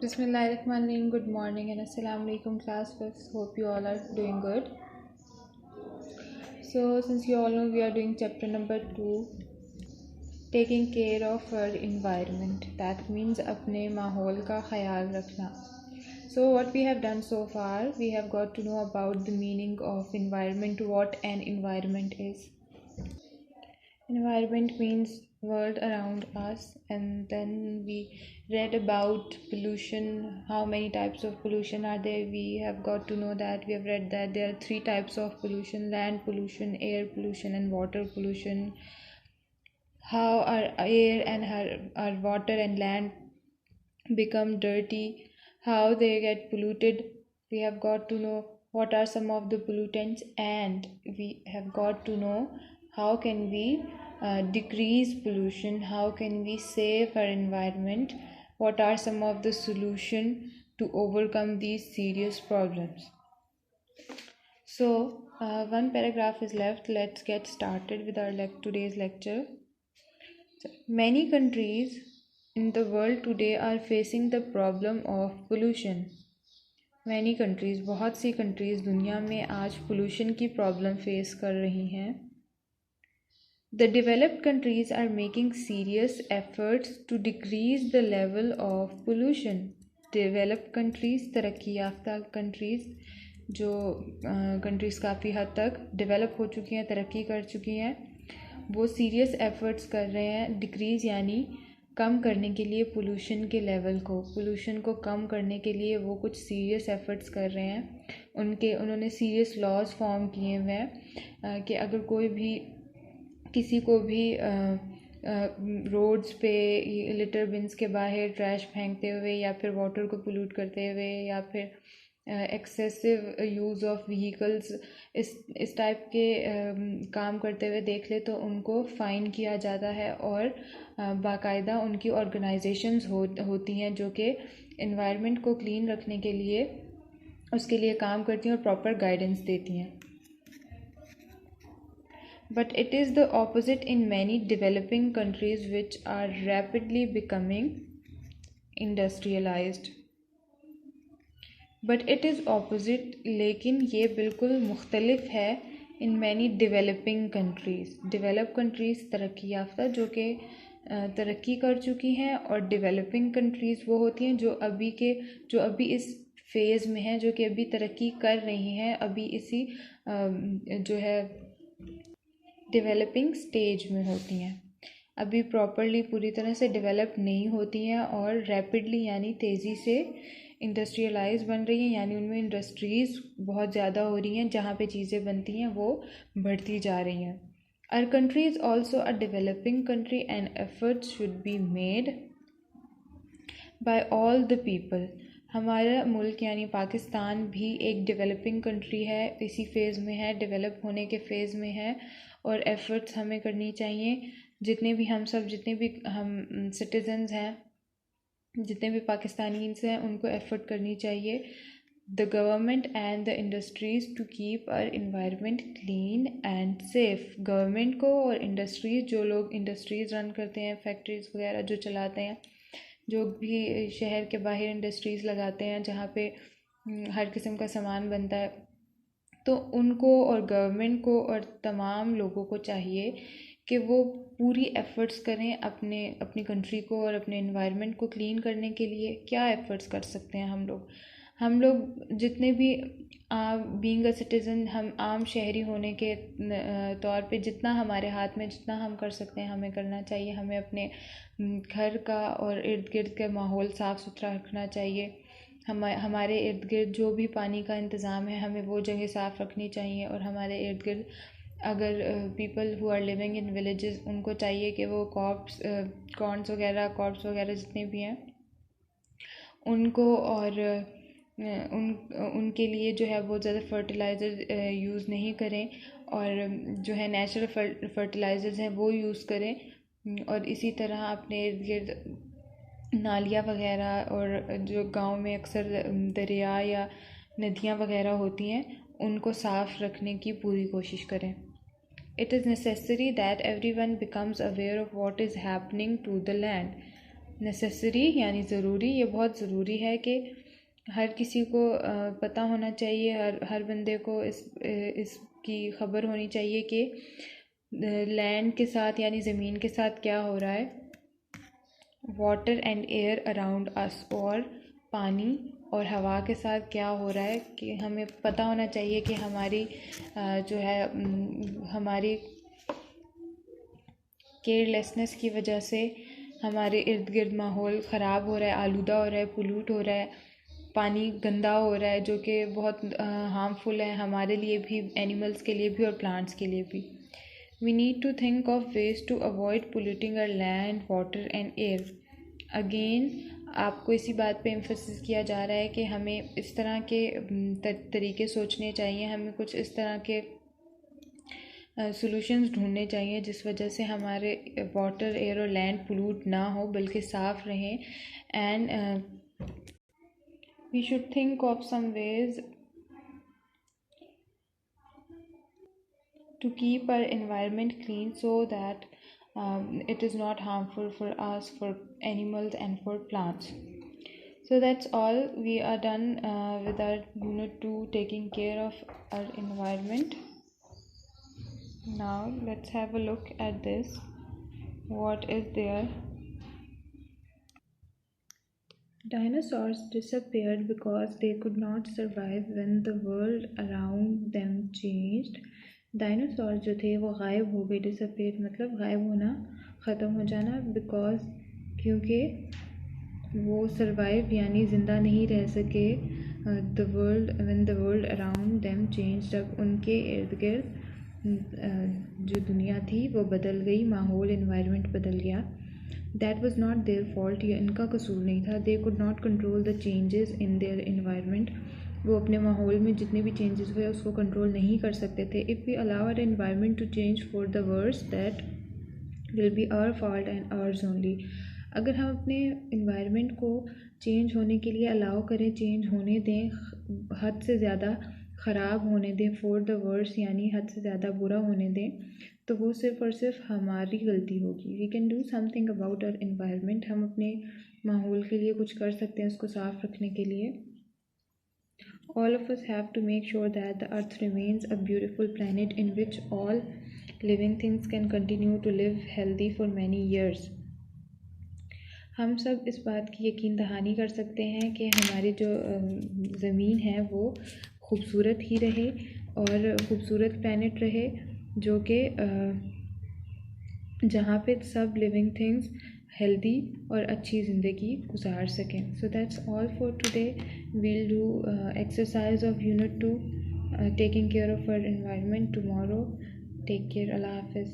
Bismillahirrahmanirrahim. Good morning and Assalamu alaikum class 5th. Hope you all are doing good. So since you all know, we are doing chapter number 2, taking care of our environment. That means अपने माहौल का ख्याल रखना. So what we have done so far, we have got to know about the meaning of environment, what an environment is. Environment means world around us, and then we read about pollution, how many types of pollution are there. We have got to know that we have read that there are 3 types of pollution: land pollution, air pollution, and water pollution. How our air and our water and land become dirty, how they get polluted. We have got to know what are some of the pollutants, and we have got to know how can we decrease pollution, how can we save our environment, what are some of the solution to overcome these serious problems. So one paragraph is left. Let's get started with our today's lecture. Many countries in the world today are facing the problem of pollution. Many countries, बहुत सी countries दुनिया में आज pollution की problem face कर रही हैं. The developed countries are making serious efforts to decrease the level of pollution. Developed countries, तरक्की याफ्ता countries, जो countries काफ़ी हद तक develop हो चुकी हैं, तरक्की कर चुकी हैं, वो सीरियस एफ़र्ट्स कर रहे हैं डिक्रीज़ यानी कम करने के लिए पोल्यूशन के लेवल को. पोल्यूशन को कम करने के लिए वो कुछ सीरियस एफ़र्ट्स कर रहे हैं. उन्होंने सीरियस लॉज फॉर्म किए हुए हैं कि अगर कोई भी किसी को भी रोड्स पे लिटर बिन्स के बाहर ट्रैश फेंकते हुए या फिर वाटर को पोल्यूट करते हुए या फिर एक्सेसिव यूज़ ऑफ व्हीकल्स इस टाइप के काम करते हुए देख ले तो उनको फ़ाइन किया जाता है और बाकायदा उनकी ऑर्गेनाइजेशंस होती हैं जो कि एनवायरनमेंट को क्लीन रखने के लिए उसके लिए काम करती हैं और प्रॉपर गाइडेंस देती हैं. But it is the opposite in many developing countries which are rapidly becoming industrialized. But it is opposite, लेकिन ये बिल्कुल मुख्तलिफ है in many developing countries. Develop countries तरक्की याफ्ता जो कि तरक्की कर चुकी हैं, और डेवलपिंग कंट्रीज़ वो होती हैं जो अभी इस फेज़ में हैं, जो कि अभी तरक्की कर रही हैं, अभी इसी जो है डेवलपिंग स्टेज में होती हैं, अभी प्रॉपरली पूरी तरह से डेवलप नहीं होती हैं और रैपिडली यानी तेज़ी से इंडस्ट्रियलाइज बन रही हैं, यानी उनमें इंडस्ट्रीज़ बहुत ज़्यादा हो रही हैं, जहाँ पे चीज़ें बनती हैं वो बढ़ती जा रही हैं. Our country is also a developing country and efforts should be made by all the people. हमारा मुल्क यानी पाकिस्तान भी एक डेवलपिंग कंट्री है, इसी फेज़ में है, डेवलप होने के फेज़ में है, और एफ़र्ट्स हमें करनी चाहिए. जितने भी हम सिटीज़न्स हैं, जितने भी पाकिस्तानीज़ हैं, उनको एफ़र्ट करनी चाहिए. The government and the industries to keep our environment clean and safe. Government को और इंडस्ट्रीज़, जो लोग इंडस्ट्रीज़ रन करते हैं, फैक्ट्रीज़ वगैरह जो चलाते हैं, जो भी शहर के बाहर इंडस्ट्रीज़ लगाते हैं जहाँ पे हर किस्म का सामान बनता है, तो उनको और गवर्नमेंट को और तमाम लोगों को चाहिए कि वो पूरी एफ़र्ट्स करें अपनी कंट्री को और अपने एनवायरनमेंट को क्लीन करने के लिए. क्या एफ़र्ट्स कर सकते हैं हम लोग जितने भी बीइंग अ सिटीज़न, हम आम शहरी होने के तौर पे जितना हमारे हाथ में, जितना हम कर सकते हैं हमें करना चाहिए. हमें अपने घर का और इर्द गिर्द का माहौल साफ़ सुथरा रखना चाहिए. हमारे इर्द गिर्द जो भी पानी का इंतज़ाम है, हमें वो जगह साफ़ रखनी चाहिए. और हमारे इर्द गिर्द अगर people who are living in villages, उनको चाहिए कि वो कॉर्प्स वगैरह जितने भी हैं उनको, और उनके लिए जो है बहुत ज़्यादा फर्टिलाइज़र यूज़ नहीं करें, और जो है नेचुरल फर्टिलाइज़र्स हैं वो यूज़ करें. और इसी तरह अपने इर्द गिर्द नालियाँ वगैरह, और जो गांव में अक्सर दरिया या नदियाँ वगैरह होती हैं, उनको साफ़ रखने की पूरी कोशिश करें. It is necessary that everyone becomes aware of what is happening to the land. Necessary यानी ज़रूरी, ये बहुत ज़रूरी है कि हर किसी को पता होना चाहिए, हर बंदे को इसकी ख़बर होनी चाहिए कि लैंड के साथ यानी ज़मीन के साथ क्या हो रहा है, water and air around us, और पानी और हवा के साथ क्या हो रहा है, कि हमें पता होना चाहिए कि हमारी जो है हमारी केयरलेसनेस की वजह से हमारे इर्द गिर्द माहौल ख़राब हो रहा है, आलूदा हो रहा है, पोल्यूट हो रहा है, पानी गंदा हो रहा है, जो कि बहुत हार्मफुल है हमारे लिए भी, एनिमल्स के लिए भी और प्लांट्स के लिए भी। We need to think of ways to avoid polluting our land, water and air. Again, आपको इसी बात पे एम्फेसिस किया जा रहा है कि हमें इस तरह के तरीके सोचने चाहिए, हमें कुछ इस तरह के सॉल्यूशंस ढूंढने चाहिए जिस वजह से हमारे वाटर, एयर और लैंड पोल्यूट ना हो बल्कि साफ़ रहें। And we should think of some ways to keep our environment clean so that it is not harmful for us, for animals and for plants. So that's all. We are done with our unit 2, taking care of our environment. Now let's have a look at this. What is there? Dinosaurs disappeared because they could not survive when the world around them changed. Dinosaur जो थे वो गायब हो गए, disappear मतलब गायब होना, ख़त्म हो जाना, बिकॉज क्योंकि वो सर्वाइव यानी ज़िंदा नहीं रह सके the world when the world around them change, जब उनके इर्द गिर्द जो दुनिया थी वो बदल गई, माहौल एनवायरनमेंट बदल गया। That was not their fault, ये इनका कसूर नहीं था। They could not control the changes in their environment, वो अपने माहौल में जितने भी चेंजेस हुए उसको कंट्रोल नहीं कर सकते थे। If we allow our environment to change for the worse, that will be our fault and ours only. अगर हम अपने इन्वायरमेंट को चेंज होने के लिए अलाउ करें, चेंज होने दें, हद से ज़्यादा ख़राब होने दें, फॉर द वर्स यानी हद से ज़्यादा बुरा होने दें, तो वो सिर्फ़ और सिर्फ हमारी गलती होगी। We can do something about our environment, हम अपने माहौल के लिए कुछ कर सकते हैं उसको साफ़ रखने के लिए। All of us have to make sure that the earth remains a beautiful planet in which all living things can continue to live healthy for many years. हम सब इस बात की यकीन दहानी कर सकते हैं कि हमारी जो ज़मीन है वो खूबसूरत ही रहे और खूबसूरत प्लैनेट रहे, जो कि जहाँ पे सब लिविंग थिंग्स हेल्दी और अच्छी ज़िंदगी गुजार सकें। So that's all for today. We'll do exercise of unit 2, taking care of our environment tomorrow. Take care. अल्लाह हाफिज़।